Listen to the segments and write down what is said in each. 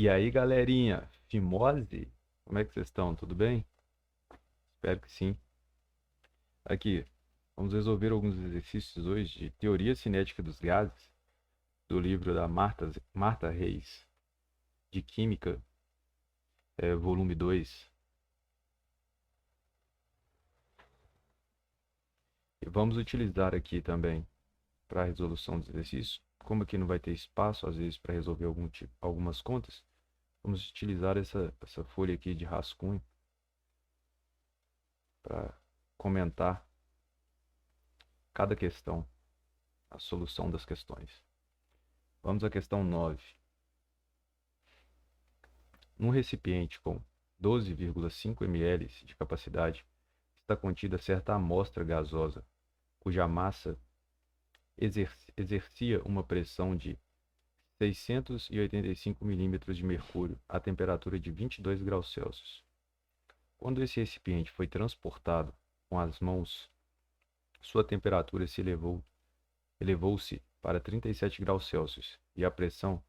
E aí, galerinha, fimose? Como é que vocês estão? Tudo bem? Espero que sim. Aqui, vamos resolver alguns exercícios hoje de teoria cinética dos gases, do livro da Marta Reis, de Química, volume 2. E vamos utilizar aqui também, para a resolução dos exercícios, como aqui não vai ter espaço, às vezes, para resolver algumas contas, vamos utilizar essa folha aqui de rascunho para comentar cada questão, a solução das questões. Vamos à questão 9. Num recipiente com 12,5 ml de capacidade, está contida certa amostra gasosa, cuja massa exercia uma pressão de 685 milímetros de mercúrio a temperatura de 22 graus Celsius. Quando esse recipiente foi transportado com as mãos, sua temperatura elevou-se para 37 graus Celsius e a pressão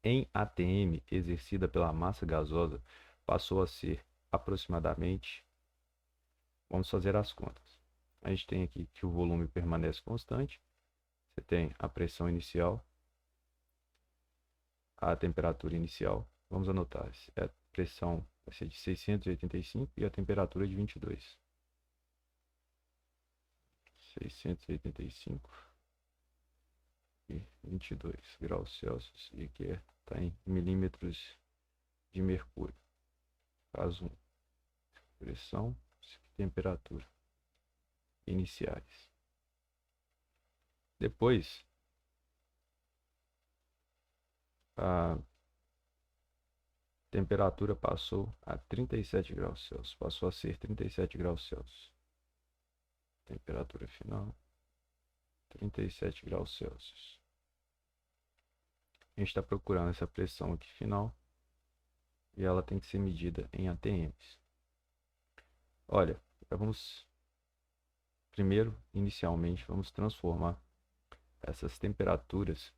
em atm exercida pela massa gasosa passou a ser aproximadamente, vamos fazer as contas. A gente tem aqui que o volume permanece constante, você tem a pressão inicial, a temperatura inicial, vamos anotar, a pressão vai ser de 685 e a temperatura de 22. 685 e 22 graus Celsius, e aqui está em milímetros de mercúrio. Caso 1, pressão, temperatura iniciais. Depois, a temperatura passou a 37 graus Celsius, passou a ser 37 graus Celsius. Temperatura final, 37 graus Celsius. A gente está procurando essa pressão aqui final e ela tem que ser medida em atms. Olha, vamos primeiro, inicialmente, vamos transformar essas temperaturas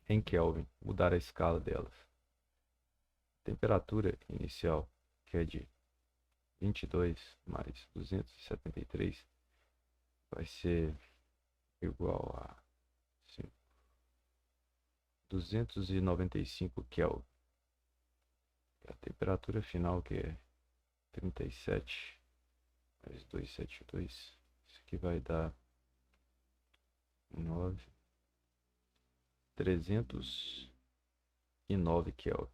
em Kelvin, mudar a escala delas. Temperatura inicial, que é de 22 mais 273, vai ser igual a 295 Kelvin. A temperatura final, que é 37 mais 272, isso aqui vai dar 309 Kelvin.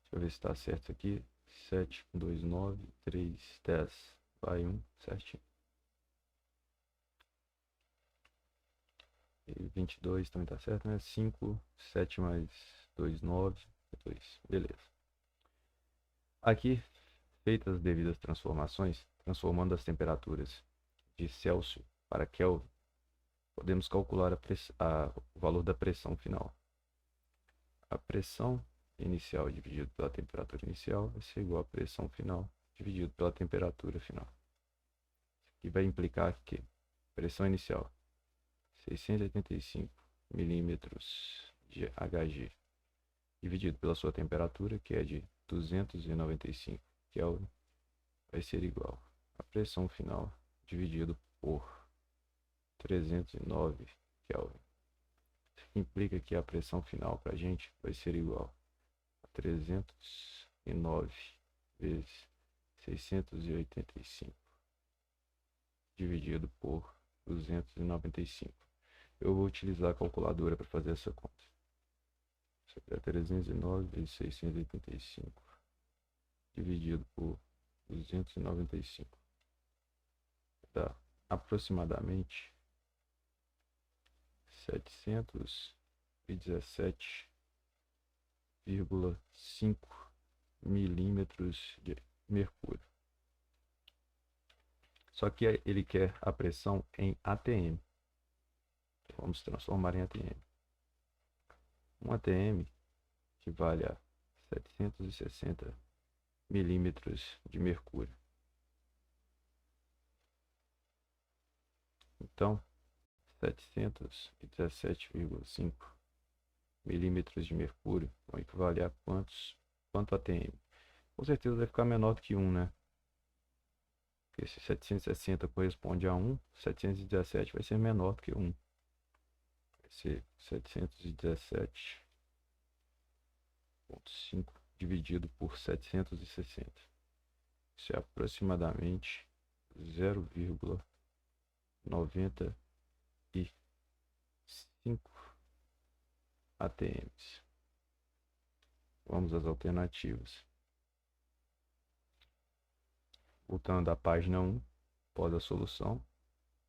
Deixa eu ver se está certo aqui. 7, 2, 9, 3, 10. Vai 1, certinho. E 22 também está certo, né? 5, 7 mais 2, 9, 2. Beleza. Aqui, feitas as devidas transformações, transformando as temperaturas de Celsius para Kelvin, podemos calcular o valor da pressão final. A pressão inicial dividido pela temperatura inicial vai ser igual à pressão final dividido pela temperatura final. Isso aqui vai implicar que pressão inicial 685 milímetros de Hg dividido pela sua temperatura, que é de 295 Kelvin, vai ser igual a pressão final dividido por 309 Kelvin. Isso implica que a pressão final para a gente vai ser igual a 309 vezes 685 dividido por 295. Eu vou utilizar a calculadora para fazer essa conta. Isso aqui é 309 vezes 685 dividido por 295. Dá aproximadamente 717,5 milímetros de mercúrio. Só que ele quer a pressão em atm. Vamos transformar em atm. Um atm equivale a 760 milímetros de mercúrio. Então, 717,5 milímetros de mercúrio vão equivaler a quanto ATM? Com certeza vai ficar menor do que 1, né? Porque se 760 corresponde a 1, 717 vai ser menor do que 1. Vai ser 717,5 dividido por 760. Isso é aproximadamente 0,95 ATMs. Vamos às alternativas. Voltando à página 1, após a solução,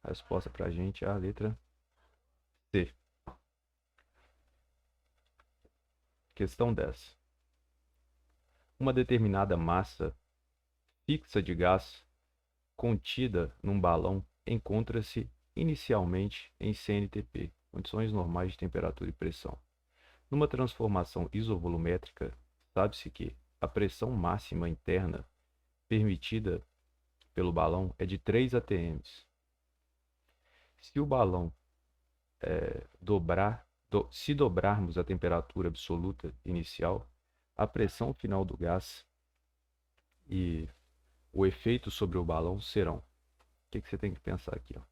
a resposta para a gente é a letra C. Questão 10. Uma determinada massa fixa de gás contida num balão encontra-se inicialmente em CNTP, condições normais de temperatura e pressão. Numa transformação isovolumétrica, sabe-se que a pressão máxima interna permitida pelo balão é de 3 atms. Se o balão se dobrarmos a temperatura absoluta inicial, a pressão final do gás e o efeito sobre o balão serão. O que você tem que pensar aqui? Ó?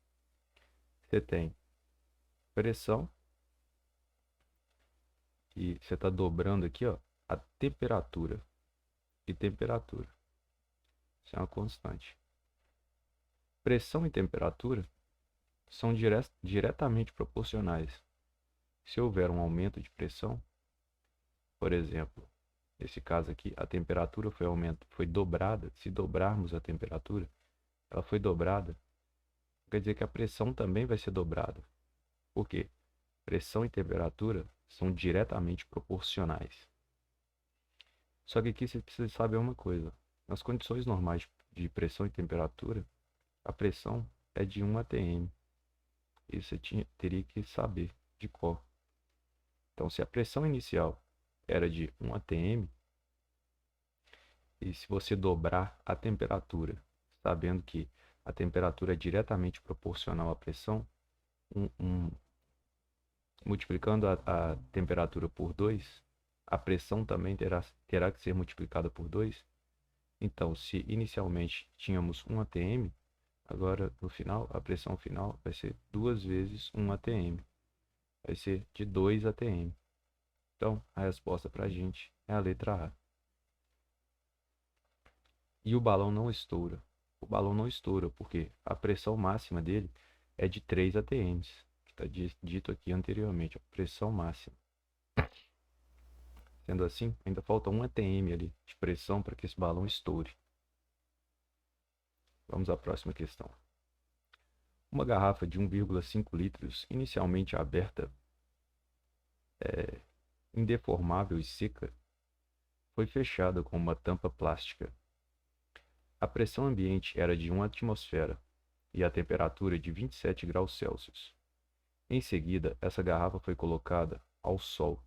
Você tem pressão e você está dobrando aqui, ó, a temperatura e temperatura. Isso é uma constante. Pressão e temperatura são diretamente proporcionais. Se houver um aumento de pressão, por exemplo, nesse caso aqui, a temperatura foi dobrada. Se dobrarmos a temperatura, ela foi dobrada. Quer dizer que a pressão também vai ser dobrada. Por quê? Pressão e temperatura são diretamente proporcionais. Só que aqui você precisa saber uma coisa. Nas condições normais de pressão e temperatura, a pressão é de 1 atm. Isso você teria que saber de cor. Então, se a pressão inicial era de 1 atm, e se você dobrar a temperatura, sabendo que a temperatura é diretamente proporcional à pressão, multiplicando a temperatura por 2, a pressão também terá que ser multiplicada por 2. Então, se inicialmente tínhamos 1 atm, agora no final, a pressão final vai ser 2 vezes 1 atm. Vai ser de 2 atm. Então, a resposta para a gente é a letra A. E o balão não estoura. O balão não estoura porque a pressão máxima dele é de 3 atms. Que está dito aqui anteriormente, a pressão máxima. Sendo assim, ainda falta 1 atm ali de pressão para que esse balão estoure. Vamos à próxima questão. Uma garrafa de 1,5 litros, inicialmente aberta, indeformável e seca, foi fechada com uma tampa plástica. A pressão ambiente era de 1 atmosfera e a temperatura de 27 graus Celsius. Em seguida, essa garrafa foi colocada ao sol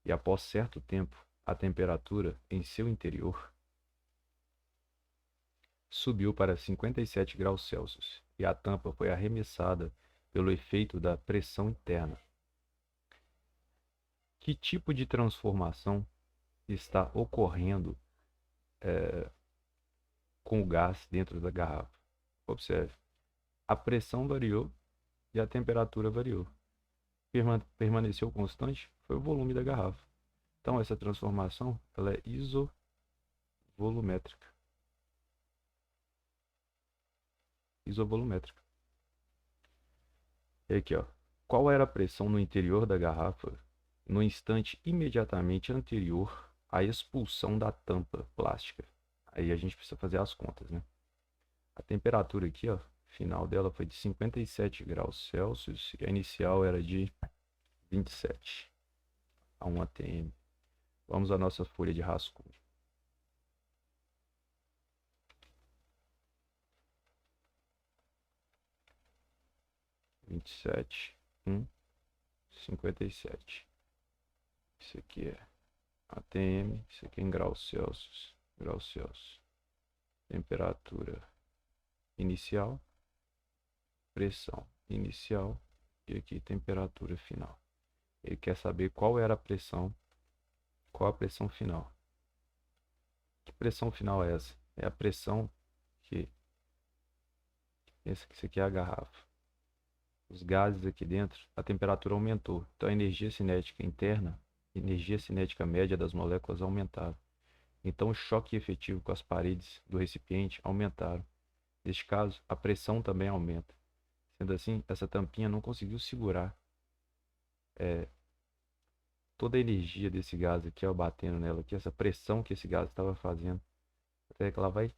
e, após certo tempo, a temperatura em seu interior subiu para 57 graus Celsius e a tampa foi arremessada pelo efeito da pressão interna. Que tipo de transformação está ocorrendo com o gás dentro da garrafa? Observe, a pressão variou e a temperatura variou. Permaneceu constante foi o volume da garrafa. Então, essa transformação ela é isovolumétrica. Isovolumétrica. E aqui, ó. Qual era a pressão no interior da garrafa no instante imediatamente anterior à expulsão da tampa plástica? Aí a gente precisa fazer as contas, né? A temperatura aqui, ó, final dela foi de 57 graus Celsius e a inicial era de 27 a 1 atm. Vamos à nossa folha de rascunho. Vinte e sete, 57. Isso aqui é atm, isso aqui é em graus Celsius. Graus Celsius. Temperatura inicial, pressão inicial e aqui temperatura final. Ele quer saber qual era a pressão, qual a pressão final. Que pressão final é essa? É a pressão que esse aqui é a garrafa. Os gases aqui dentro, a temperatura aumentou. Então a energia cinética interna, energia cinética média das moléculas aumentaram. Então o choque efetivo com as paredes do recipiente aumentaram. Neste caso, a pressão também aumenta. Sendo assim, essa tampinha não conseguiu segurar toda a energia desse gás aqui, ó, batendo nela aqui, essa pressão que esse gás estava fazendo, até que ela vai,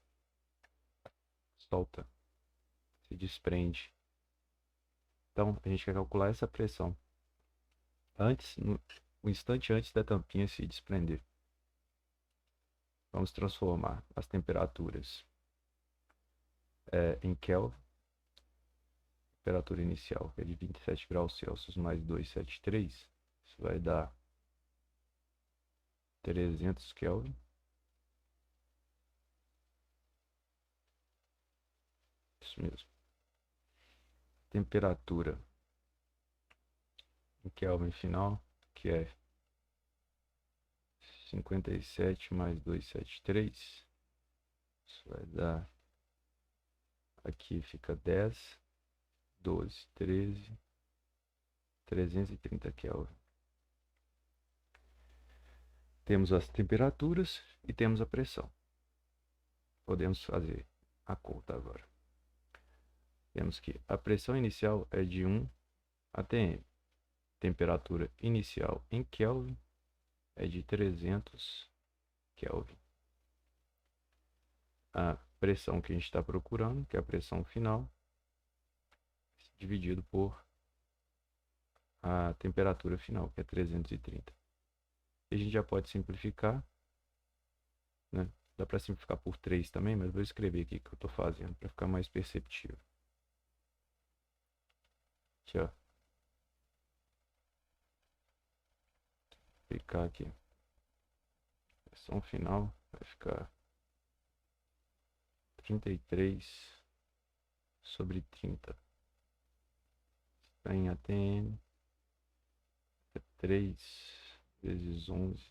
solta, se desprende. Então, a gente quer calcular essa pressão antes, um instante antes da tampinha se desprender. Vamos transformar as temperaturas em Kelvin. Temperatura inicial é de 27 graus Celsius mais 273. Isso vai dar 300 Kelvin. Isso mesmo. Temperatura em Kelvin final, que é 57 mais 273. Isso vai dar, aqui fica 10, 12, 13, 330 Kelvin. Temos as temperaturas e temos a pressão. Podemos fazer a conta agora. Temos que a pressão inicial é de 1 atm. Temperatura inicial em Kelvin é de 300 Kelvin. A pressão que a gente está procurando, que é a pressão final, dividido por a temperatura final, que é 330. E a gente já pode simplificar, né? Dá para simplificar por 3 também, mas vou escrever aqui o que eu estou fazendo para ficar mais perceptível. Aqui, ó. Clicar aqui. A pressão final vai ficar 33 sobre 30. Está em ATM. É 3 vezes 11.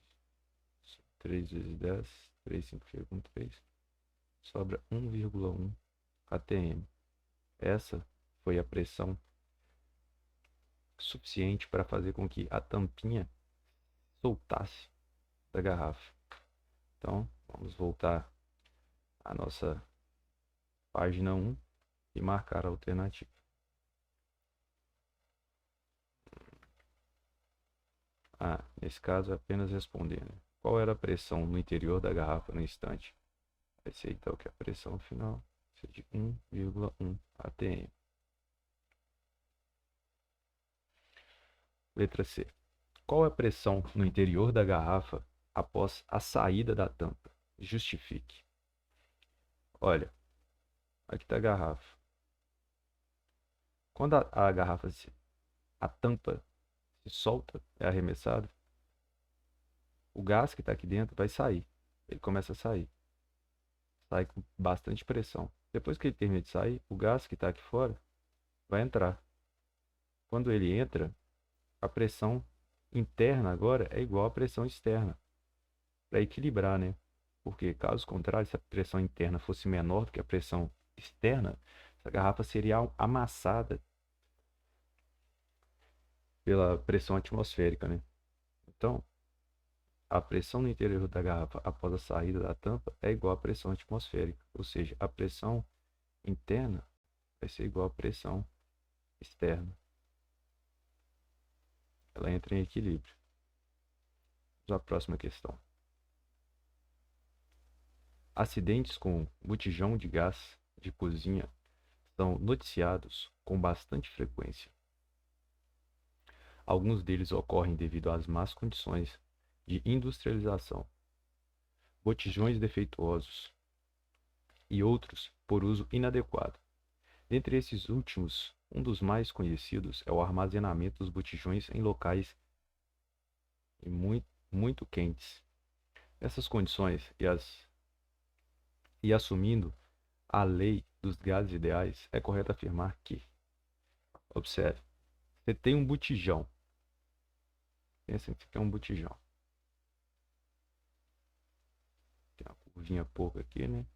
3 vezes 10. 3 simplifica com 3. Sobra 1,1 ATM. Essa foi a pressão suficiente para fazer com que a tampinha soltasse da garrafa. Então, vamos voltar à nossa página 1 e marcar a alternativa. Nesse caso, apenas responder, né? Qual era a pressão no interior da garrafa no instante? Vai ser então que a pressão final vai ser de 1,1 atm. Letra C. Qual é a pressão no interior da garrafa após a saída da tampa? Justifique. Olha, aqui está a garrafa. Quando a garrafa, a tampa se solta, é arremessado, o gás que está aqui dentro vai sair. Ele começa a sair. Sai com bastante pressão. Depois que ele termina de sair, o gás que está aqui fora vai entrar. Quando ele entra, a pressão interna agora é igual à pressão externa. Para equilibrar, né? Porque caso contrário, se a pressão interna fosse menor do que a pressão externa, essa garrafa seria amassada pela pressão atmosférica, né? Então, a pressão no interior da garrafa após a saída da tampa é igual à pressão atmosférica, ou seja, a pressão interna vai ser igual à pressão externa. Ela entra em equilíbrio. Vamos à próxima questão. Acidentes com botijão de gás de cozinha são noticiados com bastante frequência. Alguns deles ocorrem devido às más condições de industrialização, botijões defeituosos e outros por uso inadequado. Dentre esses últimos, um dos mais conhecidos é o armazenamento dos botijões em locais muito quentes. Essas condições e assumindo a lei dos gases ideais, é correto afirmar que, observe, você tem um botijão. Pensa que isso aqui é um botijão. Tem uma curvinha pouco aqui, né?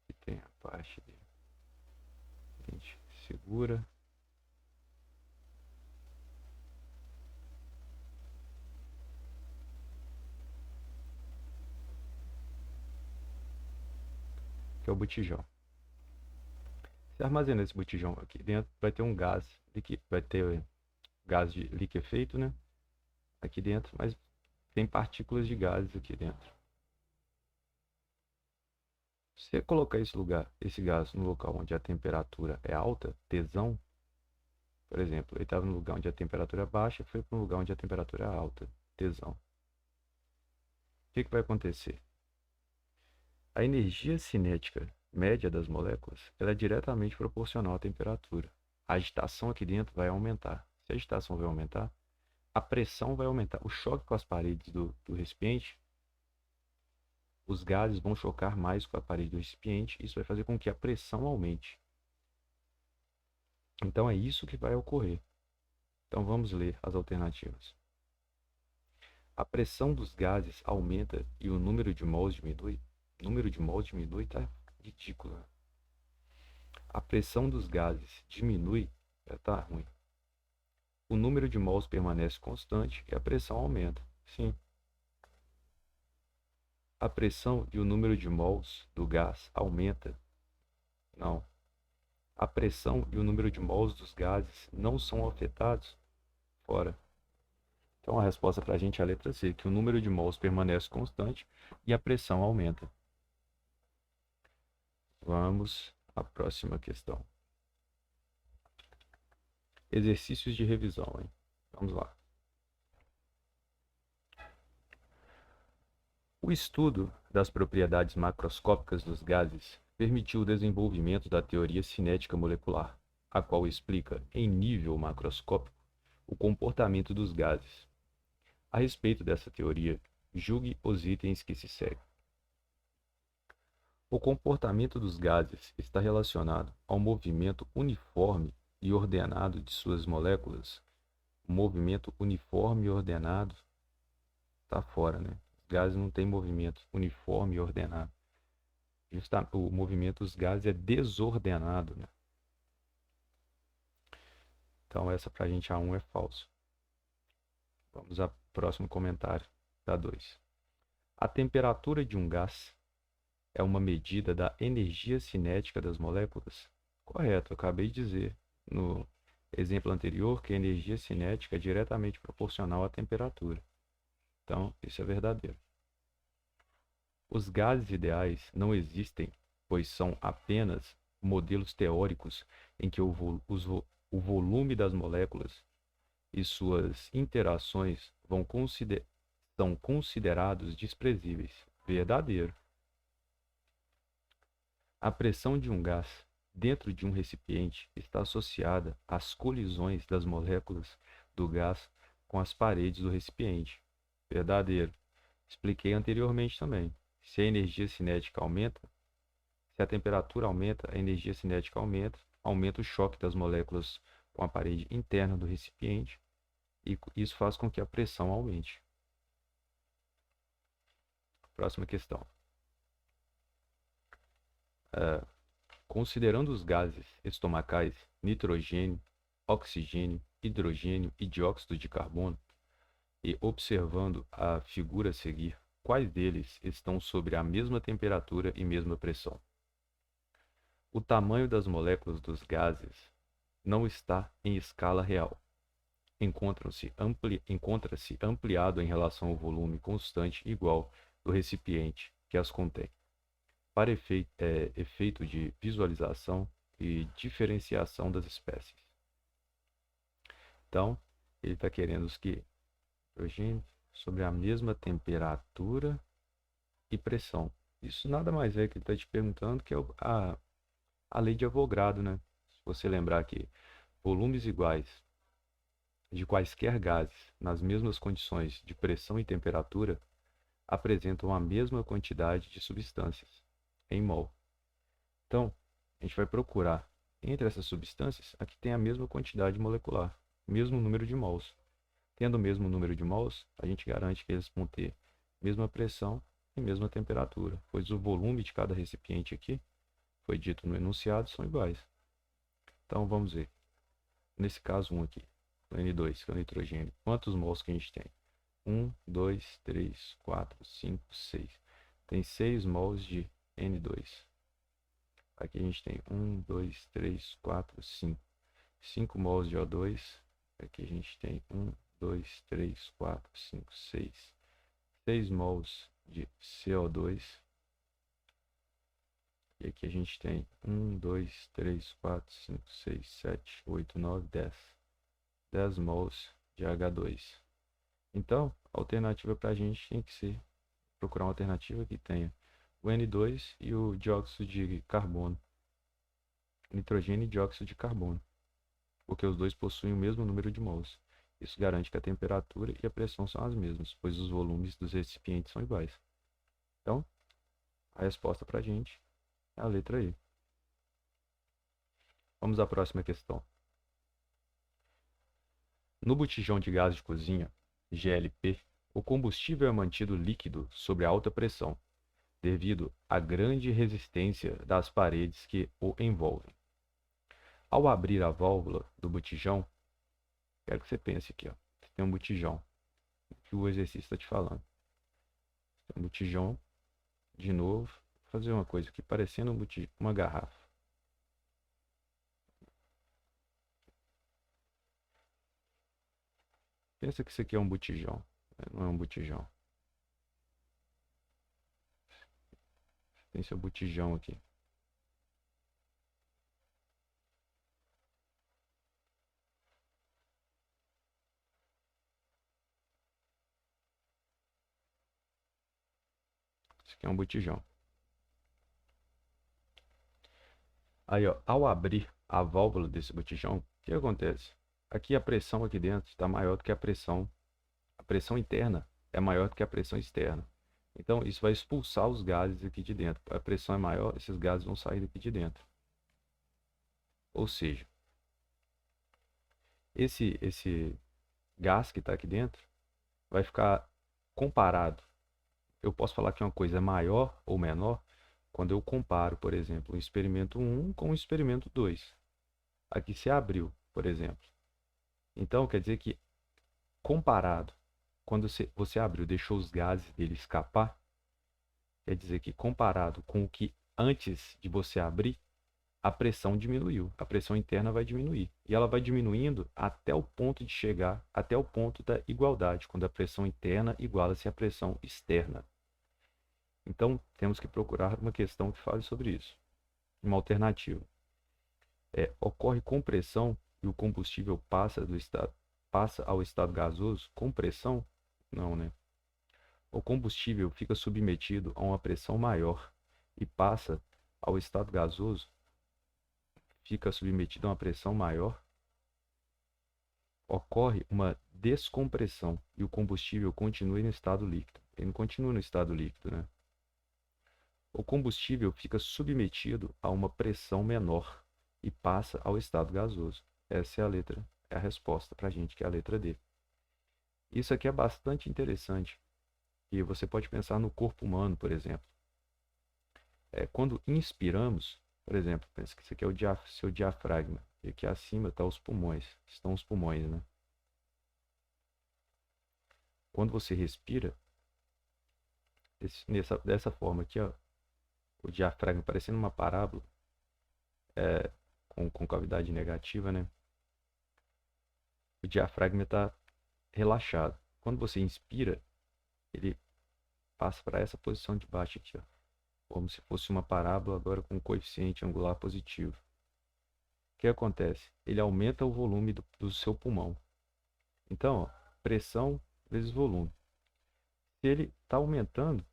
E tem a parte de a gente segura. Que é o botijão. Você armazena esse botijão aqui dentro, vai ter um gás, vai ter gás de liquefeito, né? Aqui dentro, mas tem partículas de gases aqui dentro. Se você colocar esse gás no local onde a temperatura é alta, tesão, por exemplo, ele estava no lugar onde a temperatura é baixa e foi para um lugar onde a temperatura é alta, tesão. O que vai acontecer? A energia cinética média das moléculas ela é diretamente proporcional à temperatura. A agitação aqui dentro vai aumentar. Se a agitação vai aumentar, a pressão vai aumentar. O choque com as paredes do recipiente, os gases vão chocar mais com a parede do recipiente. Isso vai fazer com que a pressão aumente. Então é isso que vai ocorrer. Então vamos ler as alternativas. A pressão dos gases aumenta e o número de mols diminui. O número de mols diminui, tá ridículo. A pressão dos gases diminui, tá ruim. O número de mols permanece constante e a pressão aumenta. Sim. A pressão e o número de mols do gás aumenta. Não. A pressão e o número de mols dos gases não são afetados. Fora. Então a resposta para a gente é a letra C, que o número de mols permanece constante e a pressão aumenta. Vamos à próxima questão. Exercícios de revisão, hein? Vamos lá. O estudo das propriedades macroscópicas dos gases permitiu o desenvolvimento da teoria cinética molecular, a qual explica, em nível macroscópico, o comportamento dos gases. A respeito dessa teoria, julgue os itens que se seguem. O comportamento dos gases está relacionado ao movimento uniforme e ordenado de suas moléculas. O movimento uniforme e ordenado está fora, né? Os gases não têm movimento uniforme e ordenado. O movimento dos gases é desordenado, né? Então essa para a gente A1 é falso. Vamos ao próximo comentário, da 2. A temperatura de um gás é uma medida da energia cinética das moléculas? Correto, eu acabei de dizer no exemplo anterior que a energia cinética é diretamente proporcional à temperatura. Então, isso é verdadeiro. Os gases ideais não existem, pois são apenas modelos teóricos em que o volume das moléculas e suas interações são considerados desprezíveis. Verdadeiro. A pressão de um gás dentro de um recipiente está associada às colisões das moléculas do gás com as paredes do recipiente. Verdadeiro. Expliquei anteriormente também. Se a energia cinética aumenta, se a temperatura aumenta, a energia cinética aumenta, aumenta o choque das moléculas com a parede interna do recipiente e isso faz com que a pressão aumente. Próxima questão. Considerando os gases estomacais, nitrogênio, oxigênio, hidrogênio e dióxido de carbono, e observando a figura a seguir, quais deles estão sobre a mesma temperatura e mesma pressão? O tamanho das moléculas dos gases não está em escala real. Encontra-se ampliado em relação ao volume constante igual do recipiente que as contém. Para efeito de visualização e diferenciação das espécies. Então, ele está querendo que sobre a mesma temperatura e pressão. Isso nada mais é que ele está te perguntando que é a lei de Avogadro, né? Se você lembrar que volumes iguais de quaisquer gases nas mesmas condições de pressão e temperatura apresentam a mesma quantidade de substâncias em mol. Então, a gente vai procurar entre essas substâncias a que tem a mesma quantidade molecular, mesmo número de mols. Tendo o mesmo número de mols, a gente garante que eles vão ter mesma pressão e mesma temperatura, pois o volume de cada recipiente aqui, foi dito no enunciado, são iguais. Então vamos ver. Nesse caso 1 aqui, o N2, que é o nitrogênio, quantos mols que a gente tem? 1, 2, 3, 4, 5, 6. Tem 6 mols de N2. Aqui a gente tem 1, 2, 3, 4, 5. 5 mols de O2. Aqui a gente tem 1, 2, 3, 4, 5, 6. 6 mols de CO2. E aqui a gente tem 1, 2, 3, 4, 5, 6, 7, 8, 9, 10. 10 mols de H2. Então, a alternativa para a gente tem que ser procurar uma alternativa que tenha o N2 e o dióxido de carbono. Nitrogênio e dióxido de carbono. Porque os dois possuem o mesmo número de mols. Isso garante que a temperatura e a pressão são as mesmas, pois os volumes dos recipientes são iguais. Então, a resposta para a gente é a letra E. Vamos à próxima questão. No botijão de gás de cozinha, GLP, o combustível é mantido líquido sobre alta pressão, devido à grande resistência das paredes que o envolvem. Ao abrir a válvula do botijão, quero que você pense aqui, ó. Você tem um botijão, que o exercício está te falando. Tem um botijão, de novo, vou fazer uma coisa aqui, parecendo um botijão, uma garrafa. Pensa que isso aqui é um botijão, né? Não é um botijão. Tem seu botijão aqui. Isso aqui é um botijão. Aí, ó, ao abrir a válvula desse botijão, o que acontece? Aqui a pressão aqui dentro está maior do que a pressão interna é maior do que a pressão externa. Então, isso vai expulsar os gases aqui de dentro. A pressão é maior, esses gases vão sair daqui de dentro. Ou seja, esse gás que está aqui dentro vai ficar comparado. Eu posso falar que uma coisa é maior ou menor quando eu comparo, por exemplo, o experimento 1 com o experimento 2. Aqui se abriu, por exemplo. Então, quer dizer que comparado, quando você abriu, deixou os gases dele escapar, quer dizer que comparado com o que antes de você abrir, a pressão diminuiu. A pressão interna vai diminuir. E ela vai diminuindo até o ponto de chegar até o ponto da igualdade, quando a pressão interna iguala-se à pressão externa. Então, temos que procurar uma questão que fale sobre isso. Uma alternativa. Ocorre compressão e o combustível passa ao estado gasoso? Compressão? Não, né? O combustível fica submetido a uma pressão maior e passa ao estado gasoso? Fica submetido a uma pressão maior? Ocorre uma descompressão e o combustível continua no estado líquido. Ele não continua no estado líquido, né? O combustível fica submetido a uma pressão menor e passa ao estado gasoso. Essa é a resposta para a gente, que é a letra D. Isso aqui é bastante interessante. E você pode pensar no corpo humano, por exemplo. Quando inspiramos, por exemplo, pensa que isso aqui é o seu diafragma. E aqui acima estão os pulmões, né? Quando você respira, dessa forma aqui, ó, o diafragma parecendo uma parábola, com cavidade negativa, né? O diafragma está relaxado. Quando você inspira, ele passa para essa posição de baixo aqui, ó, como se fosse uma parábola agora com um coeficiente angular positivo. O que acontece? Ele aumenta o volume do seu pulmão. Então, ó, pressão vezes volume. Se ele está aumentando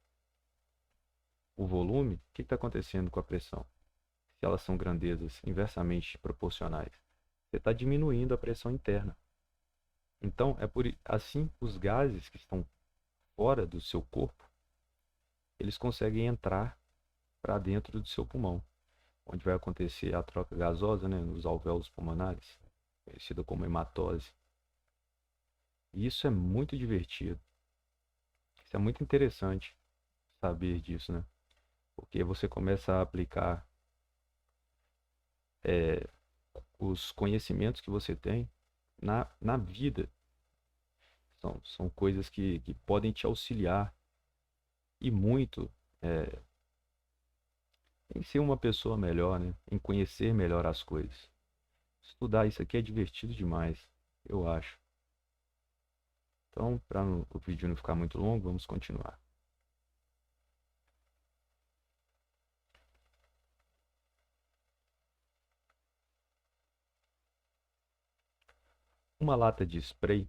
o volume, o que está acontecendo com a pressão? Se elas são grandezas inversamente proporcionais, você está diminuindo a pressão interna. Então, assim, os gases que estão fora do seu corpo, eles conseguem entrar para dentro do seu pulmão, onde vai acontecer a troca gasosa, né, nos alvéolos pulmonares, conhecida como hematose. E isso é muito divertido. Isso é muito interessante saber disso, né? Porque você começa a aplicar é, os conhecimentos que você tem na vida. São coisas que podem te auxiliar e muito é, em ser uma pessoa melhor, né? Em conhecer melhor as coisas. Estudar isso aqui é divertido demais, eu acho. Então, para o vídeo não ficar muito longo, vamos continuar. Uma lata de spray.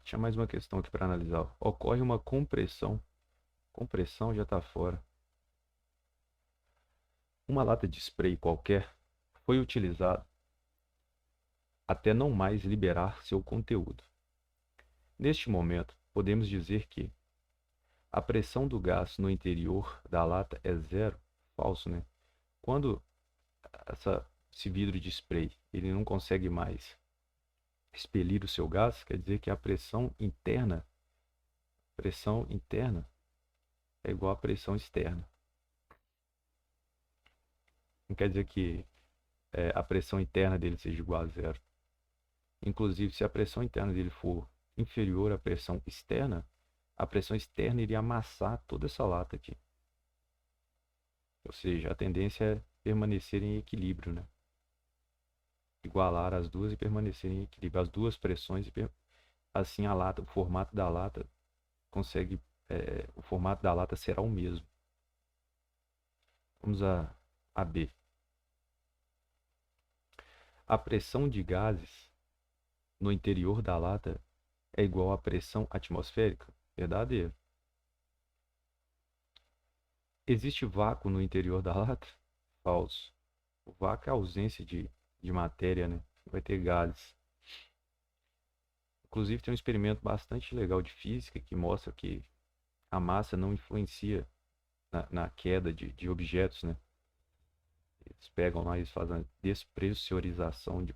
Tinha mais uma questão aqui para analisar. Ocorre uma compressão. Compressão já está fora. Uma lata de spray qualquer foi utilizada até não mais liberar seu conteúdo. Neste momento, podemos dizer que a pressão do gás no interior da lata é zero. Falso, né? Quando esse vidro de spray ele não consegue mais expelir o seu gás, quer dizer que a pressão interna é igual à pressão externa. Não quer dizer que a pressão interna dele seja igual a zero. Inclusive, se a pressão interna dele for inferior à pressão externa, a pressão externa iria amassar toda essa lata aqui. Ou seja, a tendência é permanecer em equilíbrio, né? Igualar as duas e permanecer em equilíbrio. As duas pressões, assim a lata, o formato da lata consegue, o formato da lata será o mesmo. Vamos a B. A pressão de gases no interior da lata é igual à pressão atmosférica? Verdadeiro. Existe vácuo no interior da lata? Falso. O vácuo é a ausência de matéria, né? Vai ter gases. Inclusive tem um experimento bastante legal de física que mostra que a massa não influencia na queda de objetos, né? Eles pegam lá e fazem a despressurização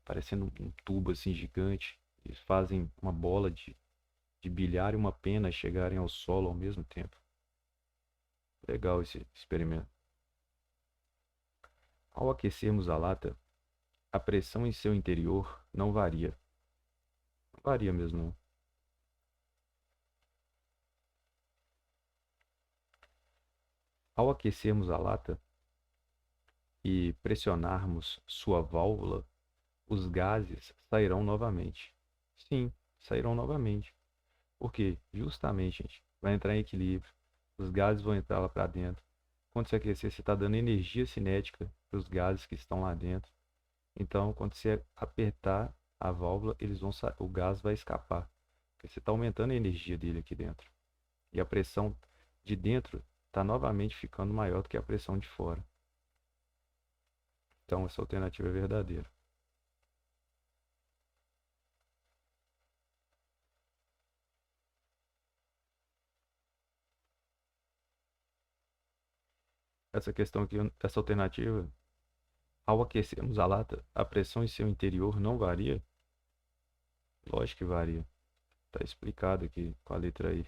parecendo um tubo assim gigante. Eles fazem uma bola de bilhar e uma pena chegarem ao solo ao mesmo tempo. Legal esse experimento. Ao aquecermos a lata, a pressão em seu interior não varia. Não varia mesmo, não. Ao aquecermos a lata e pressionarmos sua válvula, os gases sairão novamente. Sim, sairão novamente. Porque justamente, gente, vai entrar em equilíbrio. Os gases vão entrar lá para dentro. Quando você aquecer, você está dando energia cinética para os gases que estão lá dentro. Então, quando você apertar a válvula, o gás vai escapar. Porque você está aumentando a energia dele aqui dentro. E a pressão de dentro está novamente ficando maior do que a pressão de fora. Então, essa alternativa é verdadeira. Essa questão aqui, essa alternativa, ao aquecermos a lata, a pressão em seu interior não varia? Lógico que varia. Está explicado aqui com a letra I.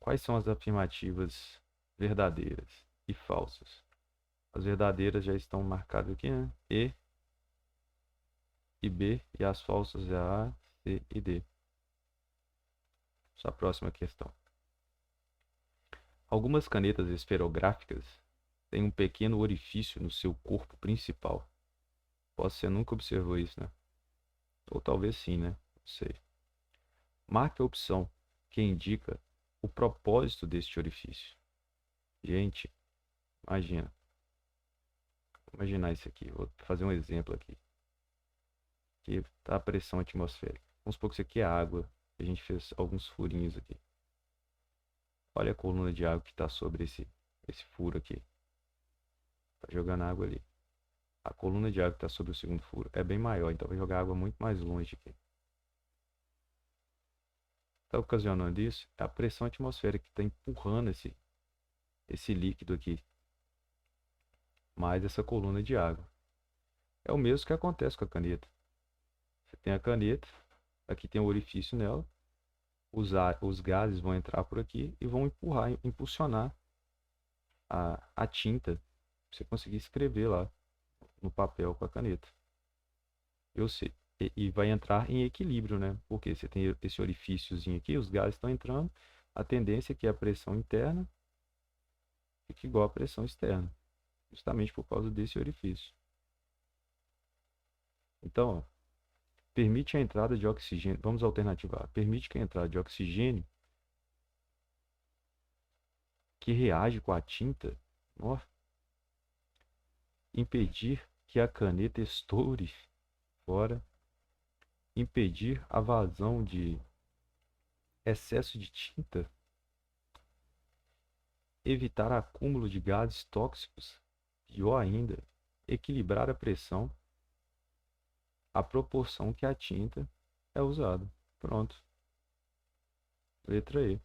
Quais são as afirmativas verdadeiras e falsas? As verdadeiras já estão marcadas aqui, né? E B, e as falsas é A, C e D. Só a próxima questão. Algumas canetas esferográficas têm um pequeno orifício no seu corpo principal. Você nunca observou isso, né? Ou talvez sim, né? Não sei. Marque a opção que indica o propósito deste orifício. Gente, imagina. Vou imaginar isso aqui. Vou fazer um exemplo aqui. Aqui está a pressão atmosférica. Vamos supor que isso aqui é água. A gente fez alguns furinhos aqui. Olha a coluna de água que está sobre esse furo aqui. Está jogando água ali. A coluna de água que está sobre o segundo furo é bem maior, então vai jogar água muito mais longe aqui. Está ocasionando isso? É a pressão atmosférica que está empurrando esse líquido aqui. Mais essa coluna de água. É o mesmo que acontece com a caneta. Você tem a caneta, aqui tem um orifício nela, os gases vão entrar por aqui e vão impulsionar a tinta para você conseguir escrever lá no papel com a caneta. E vai entrar em equilíbrio, né? Porque você tem esse orifíciozinho aqui, os gases estão entrando, a tendência é que a pressão interna fique igual à pressão externa, justamente por causa desse orifício. Então, ó, permite a entrada de oxigênio, vamos alternativar, permite que a entrada de oxigênio que reage com a tinta, ó, impedir que a caneta estoure fora, impedir a vazão de excesso de tinta, evitar acúmulo de gases tóxicos, pior ainda, equilibrar a pressão, a proporção que a tinta é usada. Pronto. Letra E.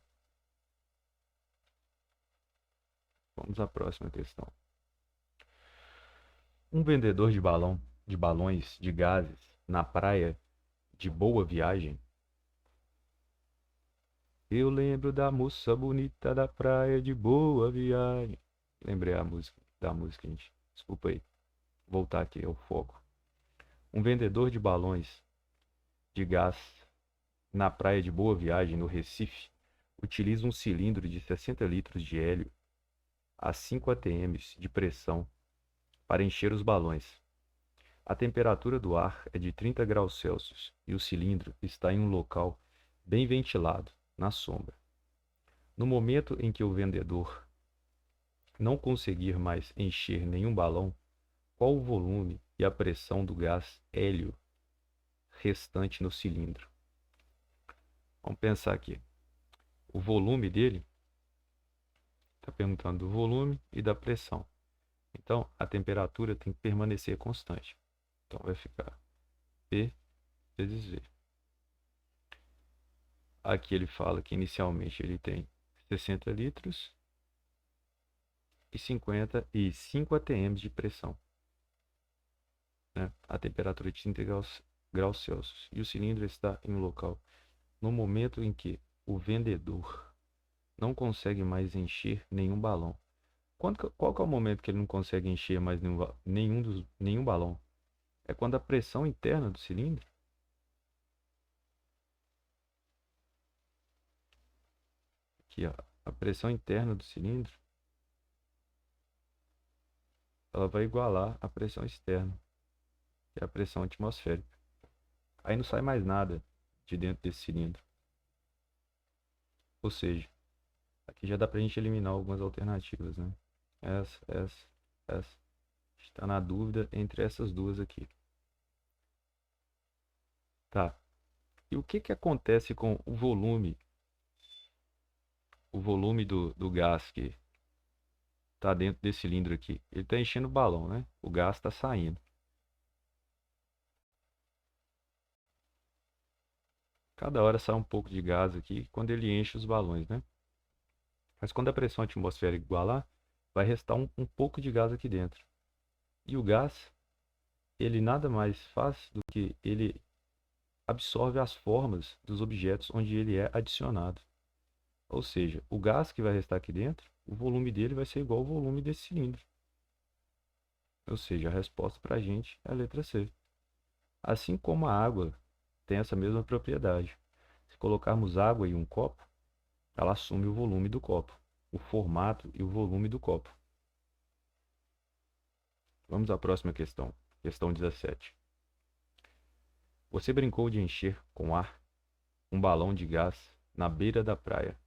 Vamos à próxima questão. Um vendedor de balões de gases na praia de Boa Viagem. Eu lembro da moça bonita da praia de Boa Viagem. Lembrei da música, gente. Desculpa aí. Voltar aqui ao foco. Um vendedor de balões de gás na praia de Boa Viagem, no Recife, utiliza um cilindro de 60 litros de hélio a 5 atm de pressão para encher os balões. A temperatura do ar é de 30 graus Celsius e o cilindro está em um local bem ventilado, na sombra. No momento em que o vendedor não conseguir mais encher nenhum balão, qual o volume e a pressão do gás hélio restante no cilindro? Vamos pensar aqui. O volume dele está perguntando do volume e da pressão. Então, a temperatura tem que permanecer constante. Então, vai ficar P vezes V. Aqui ele fala que inicialmente ele tem 60 litros e 55 atm de pressão, né? A temperatura de 30 graus Celsius. E o cilindro está em um local. No momento em que o vendedor não consegue mais encher nenhum balão. Qual que é o momento que ele não consegue encher mais nenhum balão? É quando a pressão interna do cilindro, aqui, ó, a pressão interna do cilindro, ela vai igualar a pressão externa, que é a pressão atmosférica. Aí não sai mais nada de dentro desse cilindro. Ou seja, aqui já dá pra gente eliminar algumas alternativas, né? Essa. Está na dúvida entre essas duas aqui. Tá. E o que acontece com o volume? O volume do gás que está dentro desse cilindro aqui. Ele está enchendo o balão, né? O gás está saindo. Cada hora sai um pouco de gás aqui quando ele enche os balões, né? Mas quando a pressão atmosférica igualar, vai restar um pouco de gás aqui dentro. E o gás, ele nada mais faz do que ele absorve as formas dos objetos onde ele é adicionado. Ou seja, o gás que vai restar aqui dentro, o volume dele vai ser igual ao volume desse cilindro. Ou seja, a resposta para a gente é a letra C. Assim como a água tem essa mesma propriedade. Se colocarmos água em um copo, ela assume o volume do copo, o formato e o volume do copo. Vamos à próxima questão. Questão 17. Você brincou de encher com ar um balão de gás na beira da praia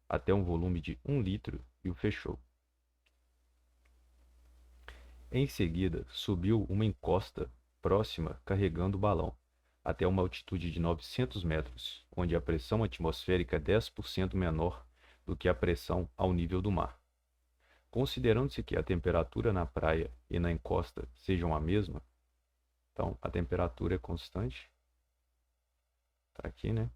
até um volume de 1 litro e o fechou. Em seguida, subiu uma encosta próxima carregando o balão até uma altitude de 900 metros, onde a pressão atmosférica é 10% menor do que a pressão ao nível do mar. Considerando-se que a temperatura na praia e na encosta sejam a mesma, então a temperatura é constante, está aqui, né?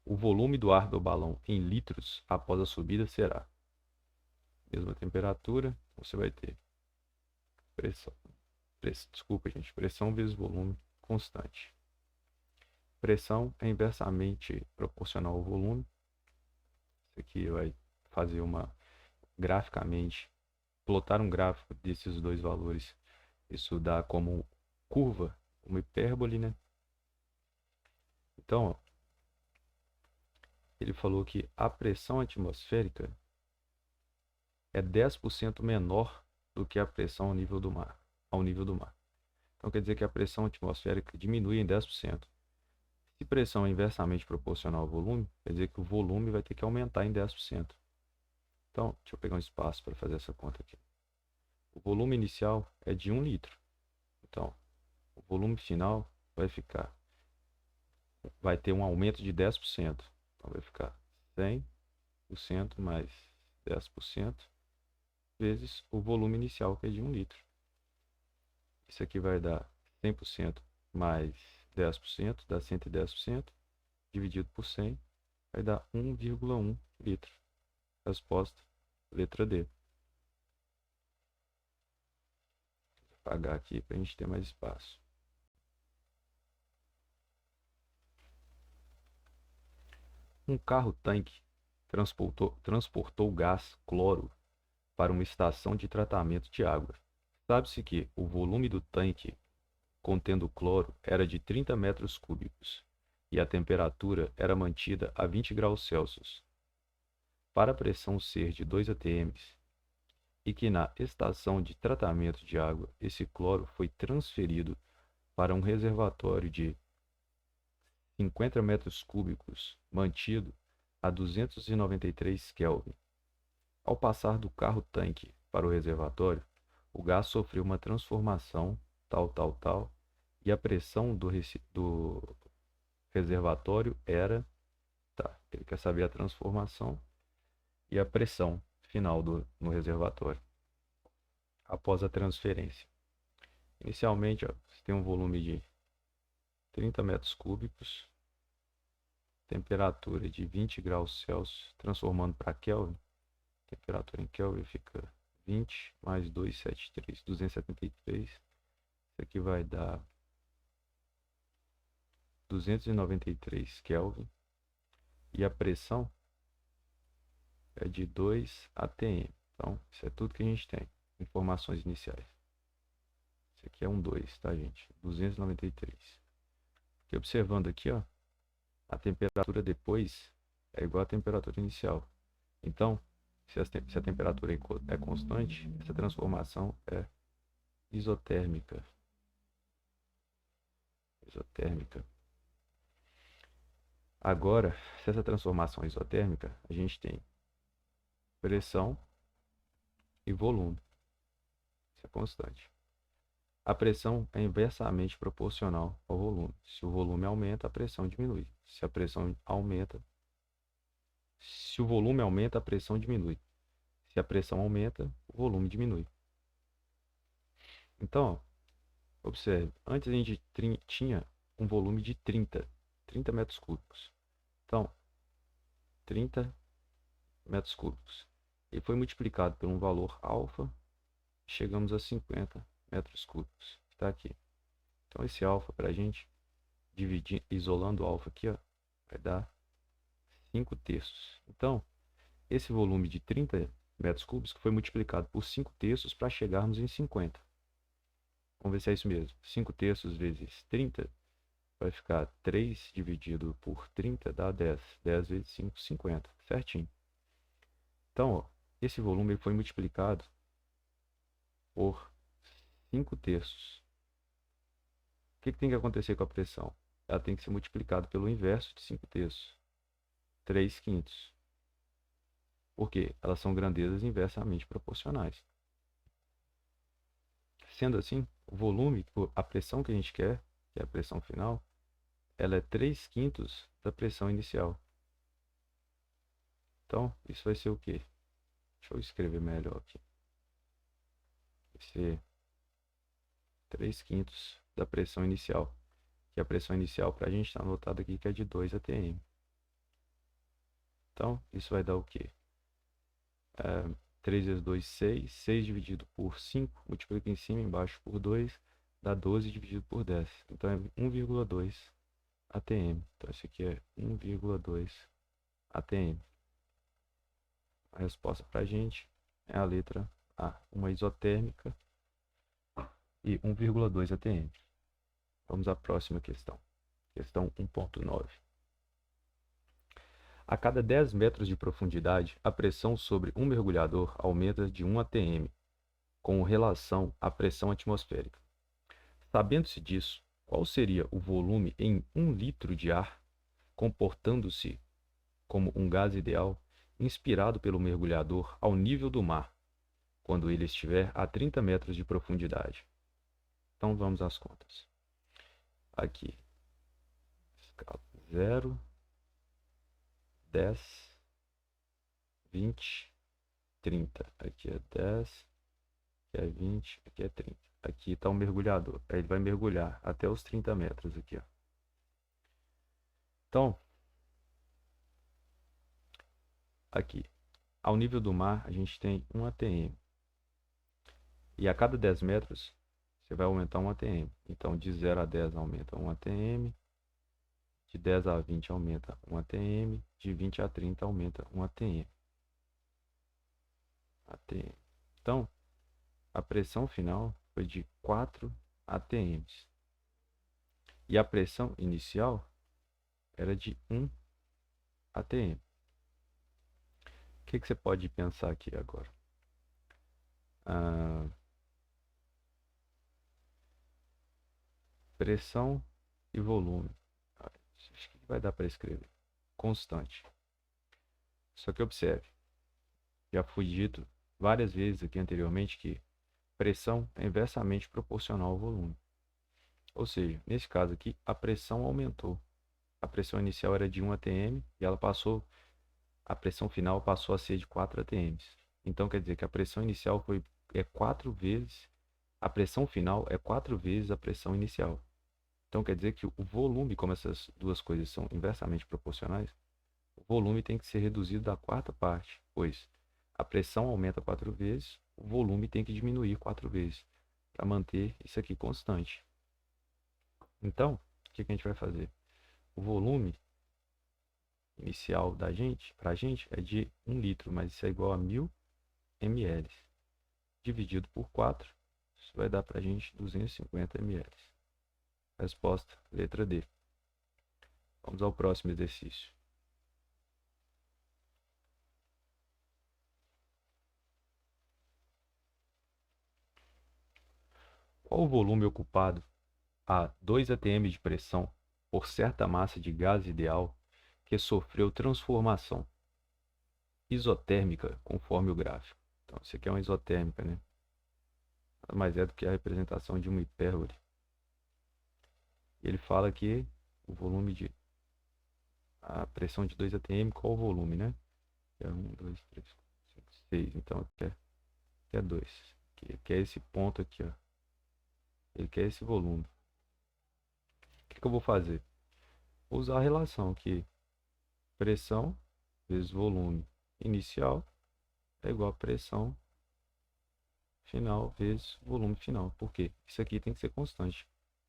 O volume do ar do balão em litros após a subida será mesma temperatura, você vai ter Desculpa, gente. Pressão vezes volume constante. Pressão é inversamente proporcional ao volume. Isso aqui vai fazer graficamente, plotar um gráfico desses dois valores. Isso dá como curva, uma hipérbole, né? Então, ó, ele falou que a pressão atmosférica é 10% menor do que a pressão ao nível do mar. Então, quer dizer que a pressão atmosférica diminui em 10%. Se pressão é inversamente proporcional ao volume, quer dizer que o volume vai ter que aumentar em 10%. Então, deixa eu pegar um espaço para fazer essa conta aqui. O volume inicial é de 1 litro. Então, o volume final vai ter um aumento de 10%. Então, vai ficar 100% mais 10% vezes o volume inicial, que é de 1 litro. Isso aqui vai dar 100% mais 10%, dá 110%, dividido por 100, vai dar 1,1 litro. Resposta, letra D. Vou apagar aqui para a gente ter mais espaço. Um carro-tanque transportou gás cloro para uma estação de tratamento de água. Sabe-se que o volume do tanque contendo cloro era de 30 metros cúbicos e a temperatura era mantida a 20 graus Celsius. Para a pressão ser de 2 atm e que na estação de tratamento de água esse cloro foi transferido para um reservatório de 50 metros cúbicos mantido a 293 Kelvin. Ao passar do carro-tanque para o reservatório, o gás sofreu uma transformação tal, e a pressão do reservatório era... ele quer saber a transformação e a pressão final no reservatório após a transferência. Inicialmente, ó, você tem um volume de 30 metros cúbicos, temperatura de 20 graus Celsius, transformando para Kelvin. Temperatura em Kelvin fica 20 mais 273, 273. Isso aqui vai dar 293 Kelvin. E a pressão é de 2 atm. Então, isso é tudo que a gente tem. Informações iniciais. Isso aqui é um 2, tá, gente? 293. Porque observando aqui, ó, a temperatura depois é igual à temperatura inicial. Então, se a temperatura é constante, essa transformação é isotérmica. Agora, se essa transformação é isotérmica, a gente tem pressão e volume. Isso é constante. A pressão é inversamente proporcional ao volume. Se o volume aumenta, a pressão diminui. Se o volume aumenta, a pressão diminui. Se a pressão aumenta, o volume diminui. Então, ó, observe, antes a gente tinha um volume de 30 metros cúbicos. Então, 30 metros cúbicos. Ele foi multiplicado por um valor alfa, chegamos a 50 metros cúbicos. Está aqui. Então, esse alfa para a gente, isolando o alfa aqui, ó, vai dar 5/3. Então, esse volume de 30 metros cúbicos foi multiplicado por 5/3 para chegarmos em 50. Vamos ver se é isso mesmo. 5/3 vezes 30 vai ficar 3 dividido por 30 dá 10. 10 vezes 5, 50. Certinho. Então, ó, esse volume foi multiplicado por 5/3. O que tem que acontecer com a pressão? Ela tem que ser multiplicada pelo inverso de 5/3. 3/5. Por quê? Elas são grandezas inversamente proporcionais. Sendo assim, o volume, a pressão que a gente quer, que é a pressão final, ela é 3/5 da pressão inicial. Então, isso vai ser o quê? Deixa eu escrever melhor aqui. Vai ser 3/5 da pressão inicial. Que a pressão inicial para a gente está anotada aqui que é de 2 atm. Então, isso vai dar o quê? 3 vezes 2, 6. 6 dividido por 5, multiplica em cima e embaixo por 2, dá 12 dividido por 10. Então é 1,2 atm. Então esse aqui é 1,2 atm. A resposta para a gente é a letra A, uma isotérmica e 1,2 atm. Vamos à próxima questão. Questão 1.9. A cada 10 metros de profundidade, a pressão sobre um mergulhador aumenta de 1 atm, com relação à pressão atmosférica. Sabendo-se disso, qual seria o volume em 1 litro de ar, comportando-se como um gás ideal, inspirado pelo mergulhador ao nível do mar, quando ele estiver a 30 metros de profundidade? Então vamos às contas. Aqui, escala 0, 10, 20, 30. Aqui é 10, aqui é 20, aqui é 30. Aqui está o mergulhador. Aí ele vai mergulhar até os 30 metros aqui, ó. Então, aqui, ao nível do mar, a gente tem 1 atm. E a cada 10 metros, você vai aumentar 1 atm. Então, de 0 a 10 aumenta 1 atm. De 10 a 20 aumenta 1 atm. De 20 a 30 aumenta 1 atm. Então, a pressão final foi de 4 atms. E a pressão inicial era de 1 atm. O que você pode pensar aqui agora? Pressão e volume. Acho que vai dar para escrever. Constante. Só que observe, já foi dito várias vezes aqui anteriormente que pressão é inversamente proporcional ao volume. Ou seja, nesse caso aqui, a pressão aumentou. A pressão inicial era de 1 atm e a pressão final passou a ser de 4 atms. Então quer dizer que a pressão inicial é 4 vezes, a pressão final é 4 vezes a pressão inicial. Então quer dizer que o volume, como essas duas coisas são inversamente proporcionais, o volume tem que ser reduzido da quarta parte, pois a pressão aumenta 4 vezes, o volume tem que diminuir 4 vezes, para manter isso aqui constante. Então, o que a gente vai fazer? O volume inicial para a gente, é de 1 litro, mas isso é igual a 1000 ml. Dividido por 4, isso vai dar para a gente 250 ml. Resposta, letra D. Vamos ao próximo exercício. Qual o volume ocupado a 2 atm de pressão por certa massa de gás ideal que sofreu transformação isotérmica conforme o gráfico? Então, isso aqui é uma isotérmica, né? Nada mais é do que a representação de uma hipérbole. Ele fala que o volume de a pressão de 2 atm, qual o volume, né? É 1, 2, 3, 4, 5, 6. Então, aqui é 2. Aqui é esse ponto aqui, ó. Ele quer esse volume. O que eu vou fazer? Vou usar a relação aqui. Pressão vezes volume inicial é igual a pressão final vezes volume final. Por quê? Isso aqui tem que ser constante.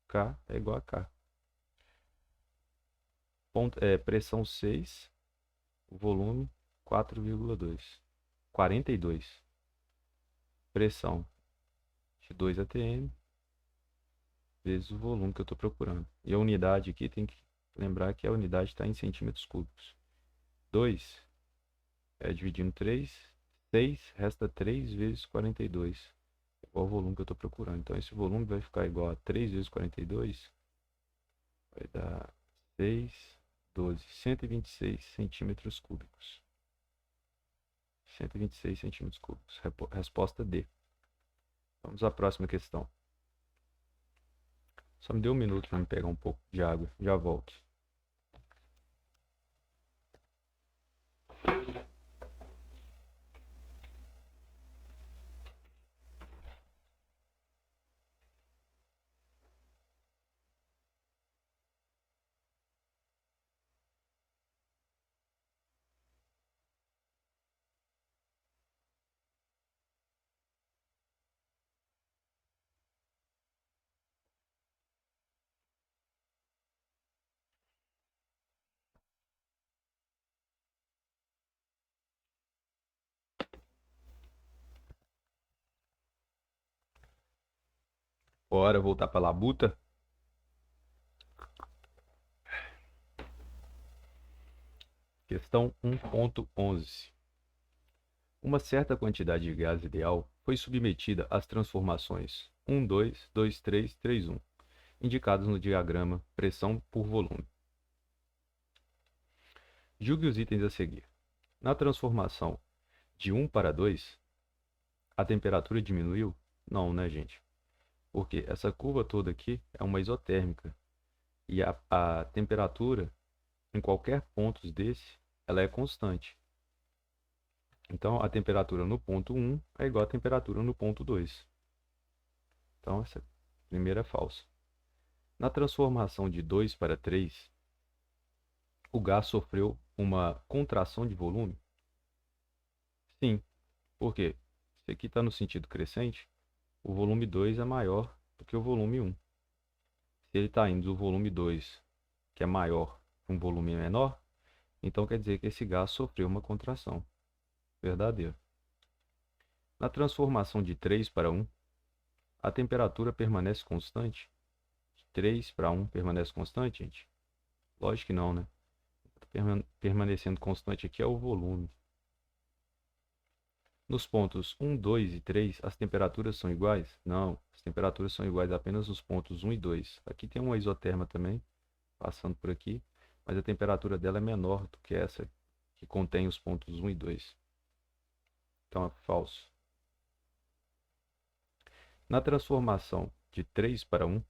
K é igual a K. Pressão 6, volume 4,2. 42. Pressão de 2 atm vezes o volume que eu estou procurando. E a unidade aqui tem que lembrar que a unidade está em centímetros cúbicos. 2 é dividindo 3. 6 resta 3 vezes 42. Igual ao volume que eu estou procurando. Então esse volume vai ficar igual a 3 vezes 42. Vai dar 6, 12, 126 centímetros cúbicos. 126 centímetros cúbicos. Resposta D. Vamos à próxima questão. Só me dê um minuto para me pegar um pouco de água. Já volto. Bora voltar para a labuta. Questão 1.11. Uma certa quantidade de gás ideal foi submetida às transformações 1, 2, 2, 3, 3, 1, indicadas no diagrama pressão por volume. Julgue os itens a seguir. Na transformação de 1 para 2, a temperatura diminuiu? Não, né, gente? Porque essa curva toda aqui é uma isotérmica. E a temperatura, em qualquer ponto desse, ela é constante. Então, a temperatura no ponto 1 é igual à temperatura no ponto 2. Então, essa primeira é falsa. Na transformação de 2 para 3, o gás sofreu uma contração de volume? Sim. Por quê? Se aqui está no sentido crescente, o volume 2 é maior do que o volume 1. Se ele está indo do volume 2, que é maior, para um volume menor, então quer dizer que esse gás sofreu uma contração. Verdadeiro. Na transformação de 3 para 1, a temperatura permanece constante? De 3 para 1 permanece constante, gente? Lógico que não, né? Permanecendo constante aqui é o volume. Nos pontos 1, 2 e 3, as temperaturas são iguais? Não, as temperaturas são iguais apenas nos pontos 1 e 2. Aqui tem uma isoterma também, passando por aqui, mas a temperatura dela é menor do que essa que contém os pontos 1 e 2. Então é falso. Na transformação de 3 para 1,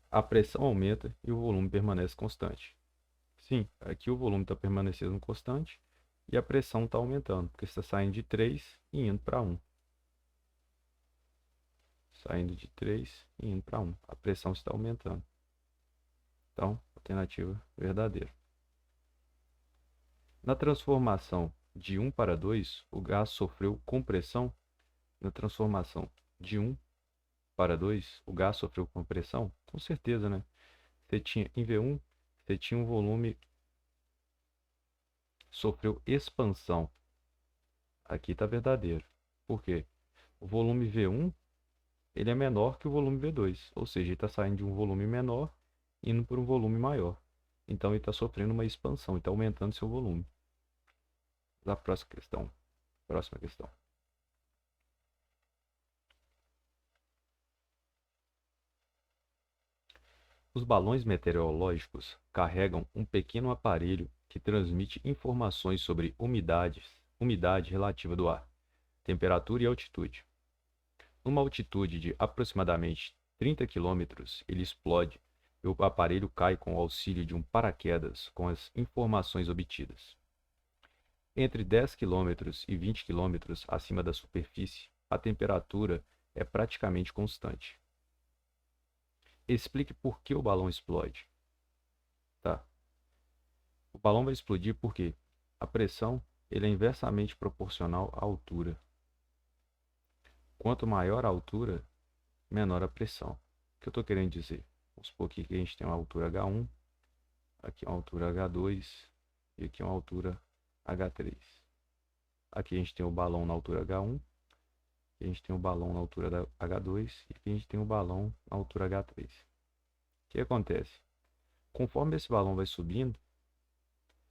a pressão aumenta e o volume permanece constante. Sim, aqui o volume está permanecendo constante e a pressão está aumentando, porque está saindo de 3 e indo para 1. Saindo de 3 e indo para 1. A pressão está aumentando. Então, alternativa verdadeira. Na transformação de 1 para 2, o gás sofreu compressão. Na transformação de 1 para 2, o gás sofreu compressão? Com certeza, né? Você tinha, em V1, você tinha um volume sofreu expansão. Aqui está verdadeiro. Por quê? O volume V1 ele é menor que o volume V2, ou seja, ele está saindo de um volume menor indo para um volume maior. Então ele está sofrendo uma expansão, está aumentando seu volume. A próxima questão. Próxima questão. Os balões meteorológicos carregam um pequeno aparelho que transmite informações sobre umidade relativa do ar, temperatura e altitude. Numa altitude de aproximadamente 30 km, ele explode e o aparelho cai com o auxílio de um paraquedas com as informações obtidas. Entre 10 km e 20 km acima da superfície, a temperatura é praticamente constante. Explique por que o balão explode. Tá. O balão vai explodir porque a pressão ele é inversamente proporcional à altura. Quanto maior a altura, menor a pressão. O que eu estou querendo dizer? Vamos supor aqui que a gente tem uma altura H1, aqui uma altura H2 e aqui uma altura H3. Aqui a gente tem o balão na altura H1, aqui a gente tem o balão na altura da H2 e aqui a gente tem o balão na altura H3. O que acontece? Conforme esse balão vai subindo,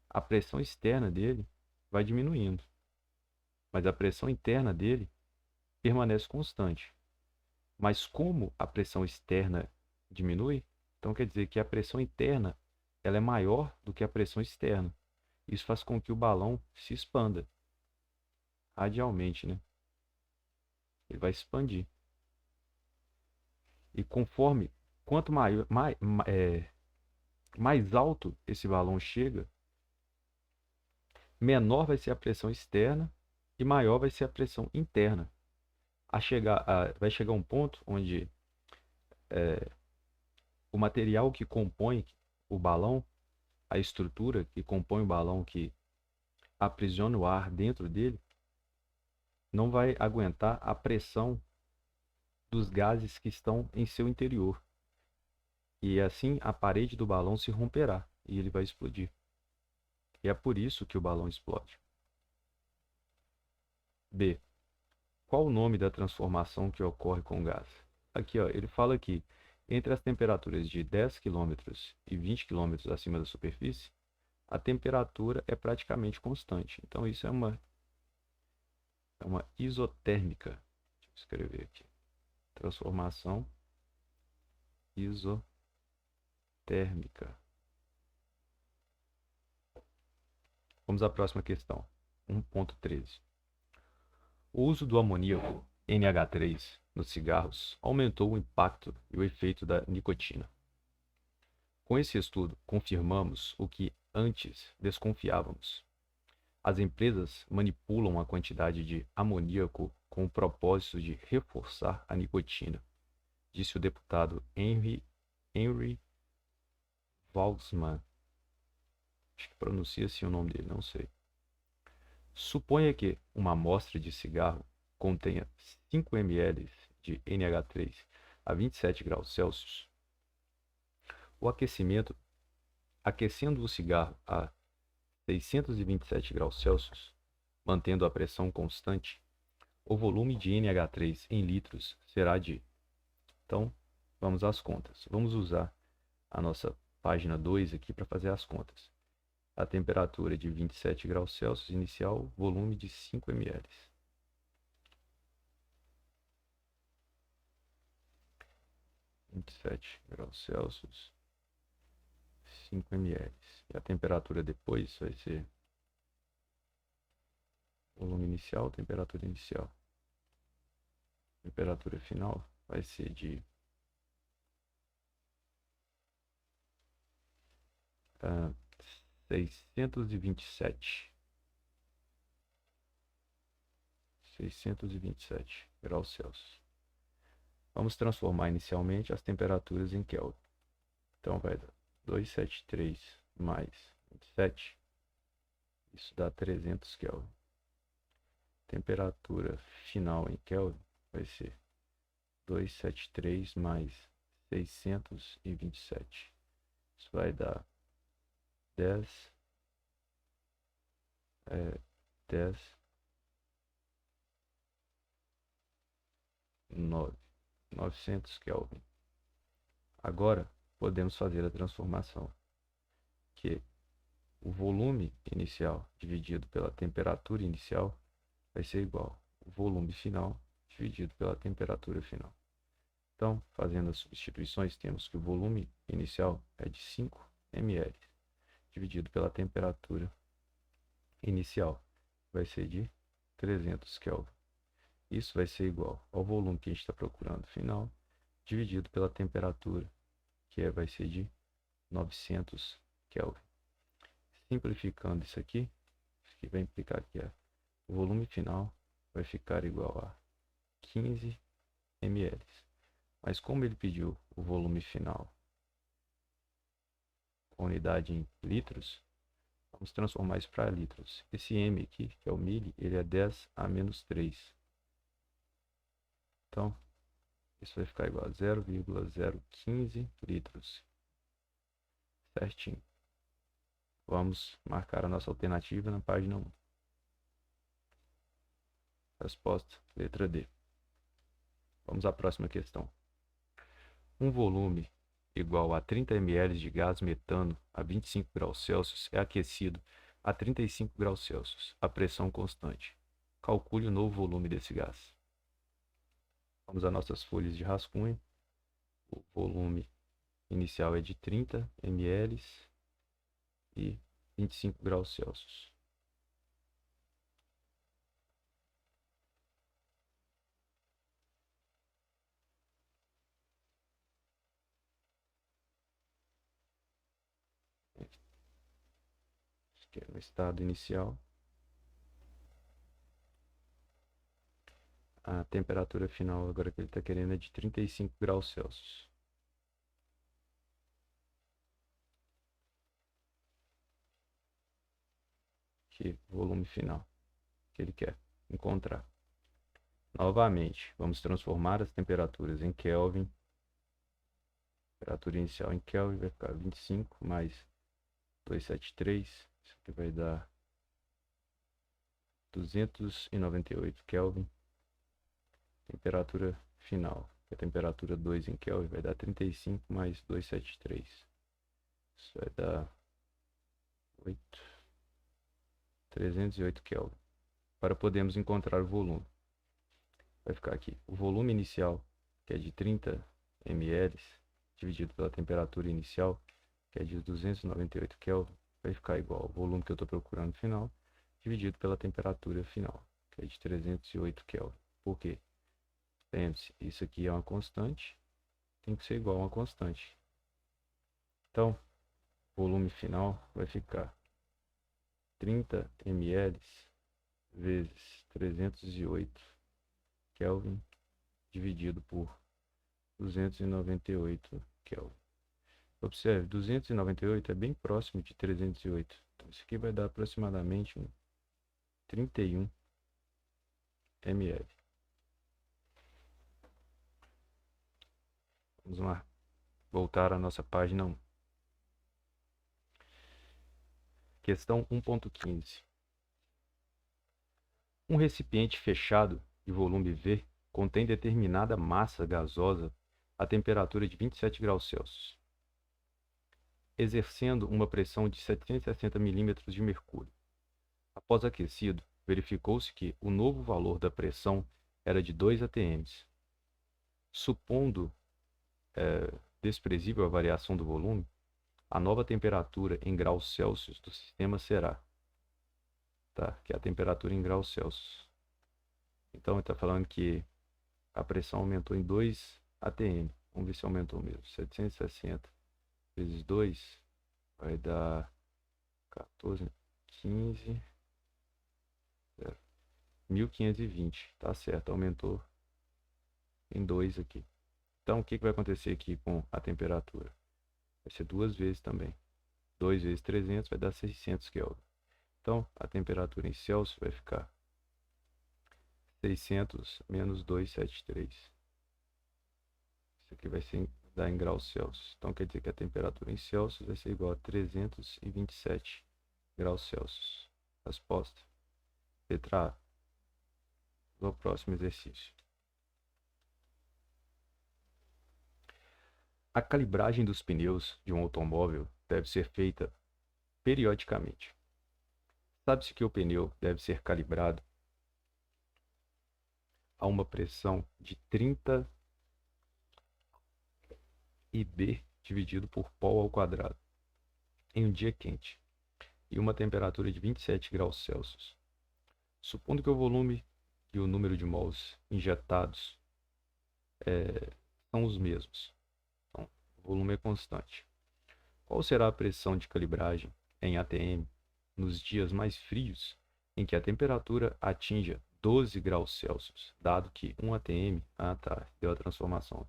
a pressão externa dele vai diminuindo, mas a pressão interna dele permanece constante. Mas como a pressão externa diminui, então quer dizer que a pressão interna ela é maior do que a pressão externa. Isso faz com que o balão se expanda radialmente, né? Ele vai expandir. E conforme quanto mais alto esse balão chega, menor vai ser a pressão externa e maior vai ser a pressão interna. Vai chegar um ponto onde o material que compõe o balão, a estrutura que compõe o balão, que aprisiona o ar dentro dele, não vai aguentar a pressão dos gases que estão em seu interior. E assim a parede do balão se romperá e ele vai explodir. E é por isso que o balão explode. B. Qual o nome da transformação que ocorre com o gás? aqui, ó, ele fala que entre as temperaturas de 10 km e 20 km acima da superfície, a temperatura é praticamente constante. Então, isso é uma isotérmica. Deixa eu escrever aqui. Transformação isotérmica. Vamos à próxima questão. 1.13. O uso do amoníaco NH3 nos cigarros aumentou o impacto e o efeito da nicotina. Com esse estudo, confirmamos o que antes desconfiávamos. As empresas manipulam a quantidade de amoníaco com o propósito de reforçar a nicotina, disse o deputado Henry Walsman. Acho que pronuncia-se o nome dele, não sei. Suponha que uma amostra de cigarro contenha 5 ml de NH3 a 27 graus Celsius. O aquecendo o cigarro a 627 graus Celsius, mantendo a pressão constante, o volume de NH3 em litros será de... Então, vamos às contas. Vamos usar a nossa página 2 aqui para fazer as contas. A temperatura de 27 graus Celsius inicial, volume de 5 ml. 27 graus Celsius, 5 ml. E a temperatura depois vai ser volume inicial, temperatura inicial. Temperatura final vai ser de 627 graus Celsius. Vamos transformar inicialmente as temperaturas em Kelvin. Então vai dar 273 mais 27. Isso dá 300 Kelvin. Temperatura final em Kelvin vai ser 273 mais 627. Isso vai dar 900 Kelvin. Agora podemos fazer a transformação, que o volume inicial dividido pela temperatura inicial vai ser igual ao volume final dividido pela temperatura final. Então, fazendo as substituições, temos que o volume inicial é de 5 ml, dividido pela temperatura inicial, vai ser de 300 Kelvin. Isso vai ser igual ao volume que a gente está procurando final, dividido pela temperatura, que vai ser de 900 Kelvin. Simplificando isso aqui vai implicar que o volume final vai ficar igual a 15 ml. Mas como ele pediu o volume final com unidade em litros, vamos transformar isso para litros. Esse M aqui, que é o mili, ele é 10 a menos 3. Então, isso vai ficar igual a 0,015 litros. Certinho. Vamos marcar a nossa alternativa na página 1. Resposta, letra D. Vamos à próxima questão. Um volume igual a 30 ml de gás metano a 25 graus Celsius é aquecido a 35 graus Celsius, a pressão constante. Calcule o novo volume desse gás. Vamos às nossas folhas de rascunho. O volume inicial é de 30 ml e 25 graus Celsius. Que é no estado inicial. A temperatura final agora que ele está querendo é de 35 graus Celsius. Que volume final que ele quer encontrar. Novamente, vamos transformar as temperaturas em Kelvin. Temperatura inicial em Kelvin vai ficar 25 mais 273. Isso aqui vai dar 298 Kelvin. Temperatura final A temperatura 2 em Kelvin vai dar 35 mais 273. Isso vai dar 308 Kelvin. Para podermos encontrar o volume. Vai ficar aqui. O volume inicial, que é de 30 ml, dividido pela temperatura inicial, que é de 298 Kelvin, vai ficar igual ao volume que eu estou procurando no final, dividido pela temperatura final, que é de 308 Kelvin. Por quê? Lembre-se, isso aqui é uma constante, tem que ser igual a uma constante. Então, o volume final vai ficar 30 ml vezes 308 Kelvin dividido por 298 Kelvin. Observe, 298 é bem próximo de 308. Então, isso aqui vai dar aproximadamente 31 ml. Vamos lá. Voltar à nossa página 1. Questão 1.15. Um recipiente fechado de volume V contém determinada massa gasosa a temperatura de 27 graus Celsius, exercendo uma pressão de 760 milímetros de mercúrio. Após aquecido, verificou-se que o novo valor da pressão era de 2 atm. Supondo desprezível a variação do volume, a nova temperatura em graus Celsius do sistema será, que é a temperatura em graus Celsius. Então, ele está falando que a pressão aumentou em 2 atm. Vamos ver se aumentou mesmo. 760 vezes 2 vai dar 14, 15, 1520. Tá certo, aumentou em 2 aqui. Então, o que vai acontecer aqui com a temperatura? Vai ser 2 vezes também. 2 vezes 300 vai dar 600 Kelvin. Então, a temperatura em Celsius vai ficar 600 menos 273. Isso aqui vai dar em graus Celsius. Então, quer dizer que a temperatura em Celsius vai ser igual a 327 graus Celsius. Resposta. Letra A. No próximo exercício. A calibragem dos pneus de um automóvel deve ser feita periodicamente. Sabe-se que o pneu deve ser calibrado a uma pressão de 30 IB dividido por π ao quadrado em um dia quente e uma temperatura de 27 graus Celsius. Supondo que o volume e o número de mols injetados são os mesmos. Então, o volume é constante. Qual será a pressão de calibragem em ATM nos dias mais frios em que a temperatura atinja 12 graus Celsius, dado que 1 ATM, deu a transformação,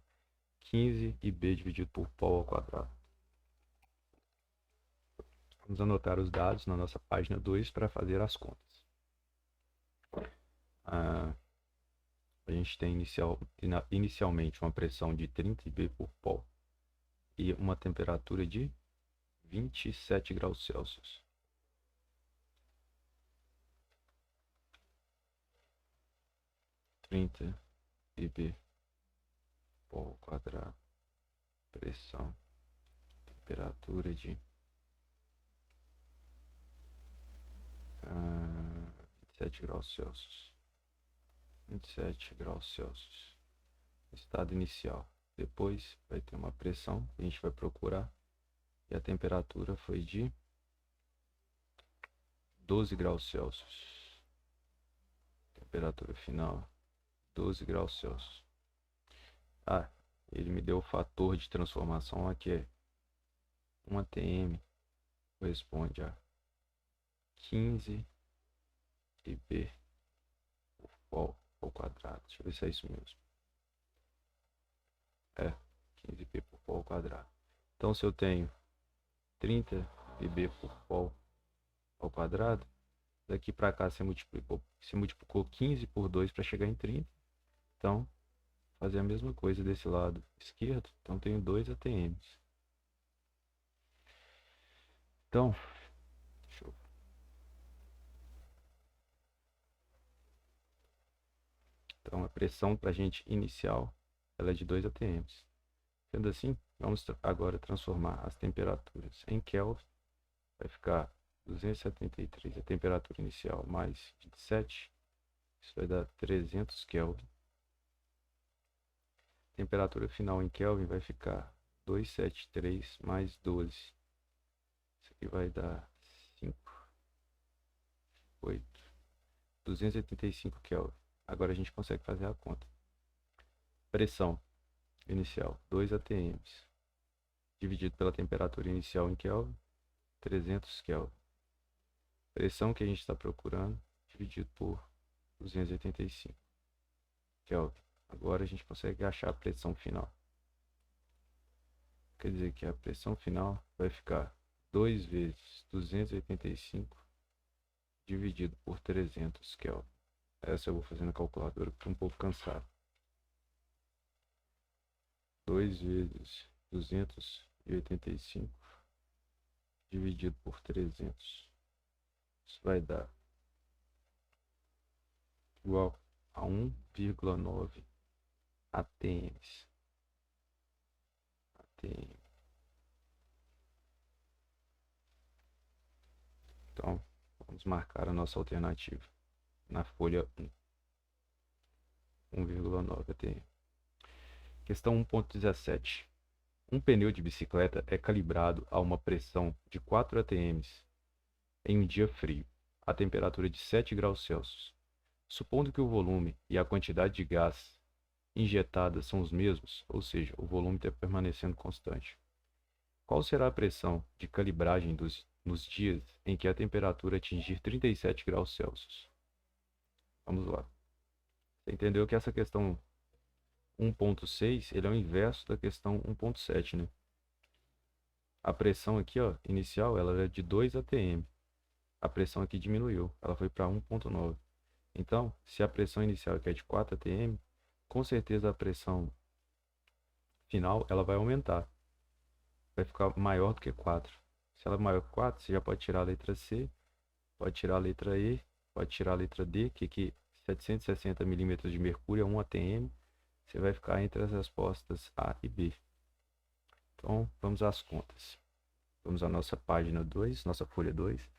15 IB dividido por π ao quadrado. Vamos anotar os dados na nossa página 2 para fazer as contas. A gente tem inicialmente uma pressão de 30 IB por π e uma temperatura de 27 graus Celsius. IB π ao quadrado, pressão, temperatura de 27 graus Celsius. 27 graus Celsius. Estado inicial. Depois vai ter uma pressão que a gente vai procurar. E a temperatura foi de 12 graus Celsius. Temperatura final, 12 graus Celsius. Ele me deu o fator de transformação aqui, é 1 atm corresponde a 15 IB por π ao quadrado. Deixa eu ver se é isso mesmo. 15 IB por π ao quadrado. Então, se eu tenho 30 IB por π ao quadrado, daqui para cá você multiplicou 15 por 2 para chegar em 30. Então, fazer a mesma coisa desse lado esquerdo. Então, tenho 2 ATMs. Então, a pressão para a gente inicial, ela é de 2 atms. Sendo assim, vamos agora transformar as temperaturas em Kelvin. Vai ficar 273 a temperatura inicial mais 27. Isso vai dar 300 Kelvin. Temperatura final em Kelvin vai ficar 273 mais 12. Isso aqui vai dar 5, 8, 285 Kelvin. Agora a gente consegue fazer a conta. Pressão inicial, 2 atm, dividido pela temperatura inicial em Kelvin, 300 Kelvin. Pressão que a gente está procurando, dividido por 285 Kelvin. Agora a gente consegue achar a pressão final. Quer dizer que a pressão final vai ficar 2 vezes 285 dividido por 300 Kelvin. Essa eu vou fazer na calculadora porque estou um pouco cansado. 2 vezes 285 dividido por 300. Isso vai dar igual a 1,9 atms. Então, vamos marcar a nossa alternativa na folha 1. 1,9 atm. Questão 1.17. Um pneu de bicicleta é calibrado a uma pressão de 4 atm em um dia frio, a temperatura de 7 graus Celsius. Supondo que o volume e a quantidade de gás injetada são os mesmos, ou seja, o volume está permanecendo constante. Qual será a pressão de calibragem nos dias em que a temperatura atingir 37 graus Celsius? Vamos lá. Você entendeu que essa questão 1.6 ele é o inverso da questão 1.7, né? A pressão aqui, ó, inicial, ela era de 2 atm. A pressão aqui diminuiu, ela foi para 1.9. Então, se a pressão inicial aqui é de 4 atm, com certeza a pressão final ela vai aumentar. Vai ficar maior do que 4. Se ela é maior que 4, você já pode tirar a letra C, pode tirar a letra E, pode tirar a letra D, que aqui 760 milímetros de mercúrio é 1 atm. Você vai ficar entre as respostas A e B. Então, vamos às contas. Vamos à nossa página 2, nossa folha 2.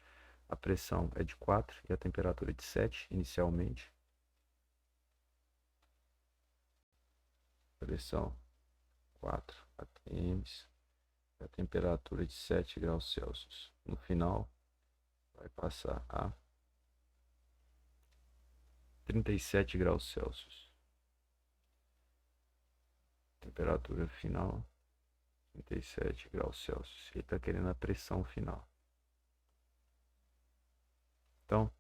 A pressão é de 4 e a temperatura é de 7 inicialmente. Pressão 4 atm. A temperatura de 7 graus Celsius. No final, vai passar a 37 graus Celsius. Temperatura final, 37 graus Celsius. Ele está querendo a pressão final. Então,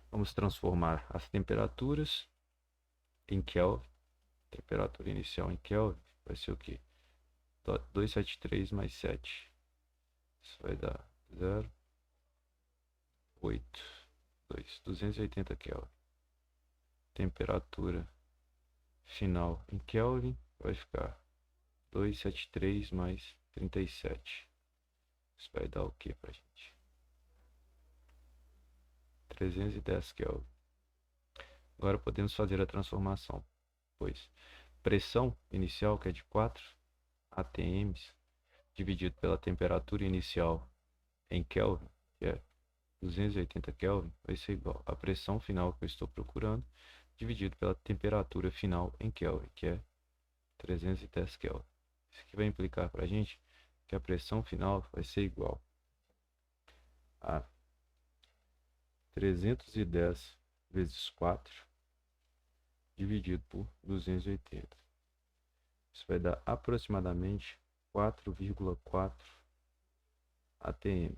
vamos transformar as temperaturas em Kelvin. Temperatura inicial em Kelvin vai ser o quê? 273 mais 7. Isso vai dar 280 Kelvin. Temperatura final em Kelvin vai ficar 273 mais 37. Isso vai dar o que pra gente? 310 Kelvin. Agora podemos fazer a transformação, pois pressão inicial, que é de 4 atm, dividido pela temperatura inicial em Kelvin, que é 280 Kelvin, vai ser igual à pressão final que eu estou procurando, dividido pela temperatura final em Kelvin, que é 310 Kelvin. Isso aqui vai implicar para a gente que a pressão final vai ser igual a 310 vezes 4 dividido por 280. Isso vai dar aproximadamente 4,4 atm.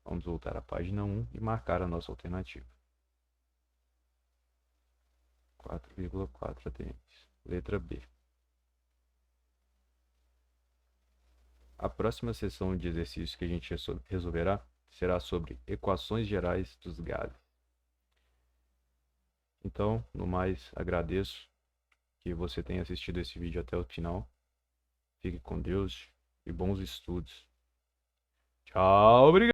Vamos voltar à página 1 e marcar a nossa alternativa. 4,4 atm. Letra B. A próxima sessão de exercícios que a gente resolverá será sobre equações gerais dos gases. Então, no mais, agradeço que você tenha assistido esse vídeo até o final. Fique com Deus e bons estudos. Tchau, obrigado!